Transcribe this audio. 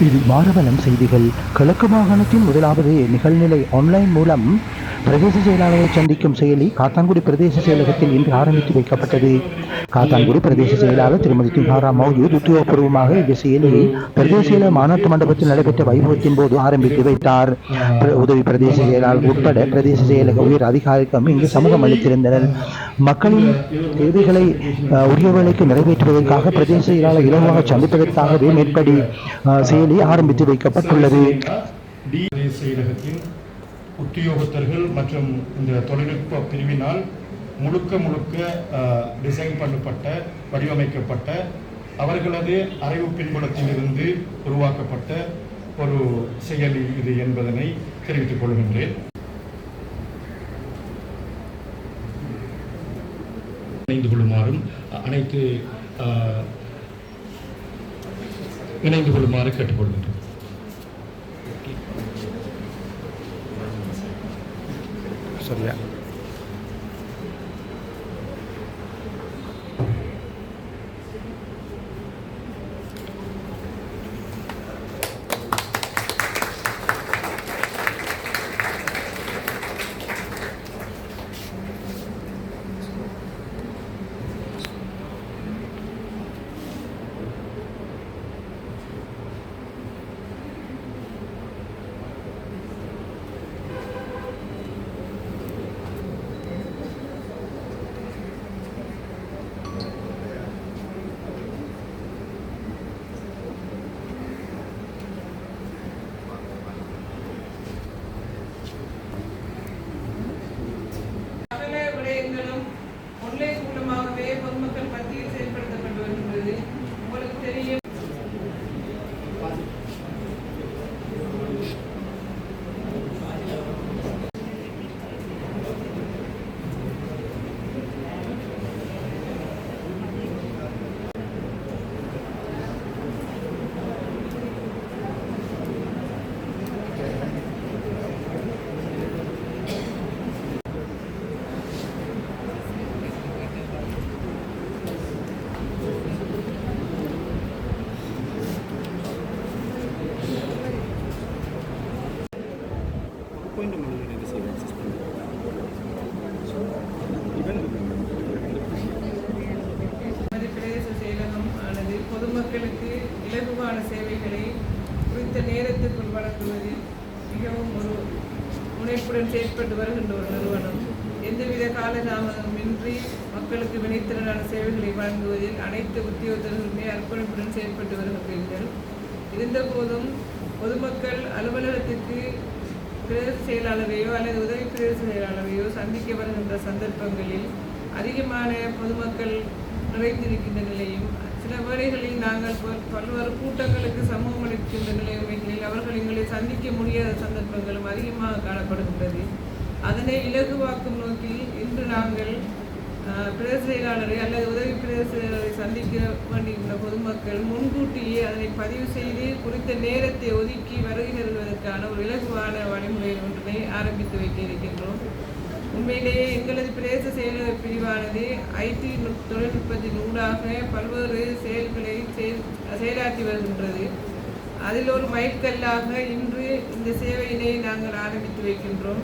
இது மாரவலம் செய்திகள். கிழக்கு மாகாணத்தின் முதலாவது நிகழ்நிலை ஆன்லைன் மூலம் பிரதேச செயலாளரை சந்திக்கும் செயலி காத்தான்குடி பிரதேச செயலகத்தில் இன்று ஆரம்பித்து வைக்கப்பட்டது. காத்தான்குடி பிரதேச செயலாளர் திருமதி திம்ஹாரா மௌஜூத் உத்தியோகபூர்வமாக இந்த செயலியை பிரதேச செயலர் மாநாட்டு மண்டபத்தில் நடைபெற்ற வைபவத்தின் போது ஆரம்பித்து வைத்தார். உதவி பிரதேச செயலாளர் உட்பட பிரதேச செயலக உயர் அதிகாரிகளும் இங்கு சமூகம் அளித்திருந்தனர். மக்களின் தேவைகளை உரிய வேளைக்கு நிறைவேற்றுவதற்காக பிரதேச செயலாளர் இலவாக சந்திப்பதற்காகவே மேற்படி செயலி ஆரம்பித்து வைக்கப்பட்டுள்ளது. உத்தியோகத்தர்கள் மற்றும் இந்த தொழில்நுட்ப பிரிவினால் முழுக்க டிசைன் பண்ணப்பட்ட வடிவமைக்கப்பட்ட அவர்களது அறிவு பின்புலத்திலிருந்து உருவாக்கப்பட்ட ஒரு செயலி இது என்பதனை தெரிவித்துக் கொள்கின்றேன். இணைந்து கொள்ளுமாறும் இணைந்து கொள்ளுமாறு கேட்டுக்கொள்கின்றேன். சரியா? ஆன்லைன் மூலமாகவே பொதுமக்கள் மத்தியில் செயல்படுத்தப்பட்டு வருகின்றது. உங்களுக்கு தெரியும், பிரதேச செயலகம் ஆனது பொதுமக்களுக்கு இலகுவான சேவைகளை குறித்த நேரத்திற்குள் வழங்குவதில் மிகவும் ஒரு முனைப்புடன் செயற்பட்டு வருகின்ற ஒரு நிறுவனம். எந்தவித காலதாமதமின்றி மக்களுக்கு வினைத்திறனான சேவைகளை வழங்குவதில் அனைத்து உத்தியோகத்தர்களுமே அர்ப்பணிப்புடன் செயற்பட்டு வருகின்றீர்கள். இருந்தபோதும் பொதுமக்கள் அலுவலகத்திற்கு பிரதேச செயலாளரையோ அல்லது உதவி பிரதேச செயலாளரையோ சந்திக்க வருகின்ற சந்தர்ப்பங்களில் அதிகமான பொதுமக்கள் நிறைந்திருக்கின்ற நிலையும், சில வேளைகளில் நாங்கள் பல்வேறு கூட்டங்களுக்கு சமூகம் அளிக்கின்ற நிலைமைகளில் அவர்கள் எங்களை சந்திக்க முடியாத சந்தர்ப்பங்களும் அதிகமாக காணப்படுகின்றது. அதனை இலகுவாக்கும் நோக்கில் இன்று நாங்கள் பிரதேச செயலாளரை அல்லது உதவி பிரதேச செயலாளரை சந்திக்க வேண்டியுள்ள பொதுமக்கள் முன்கூட்டியே அதனை பதிவு செய்து குறித்த நேரத்தை ஒதுக்கி வருகை தருவதற்கான ஒரு இலகுவான வழிமுறை ஒன்றினை ஆரம்பித்து வைக்க இருக்கின்றோம். உண்மையிலேயே எங்களது பிரதேச செயலக பிரிவானது IT தொழில்நுட்பத்தின் ஊடாக பல்வேறு செயல்களை செயலாற்றி வருகின்றது. அதில் ஒரு மைல்கல்லாக இன்று இந்த சேவையினை நாங்கள் ஆரம்பித்து வைக்கின்றோம்.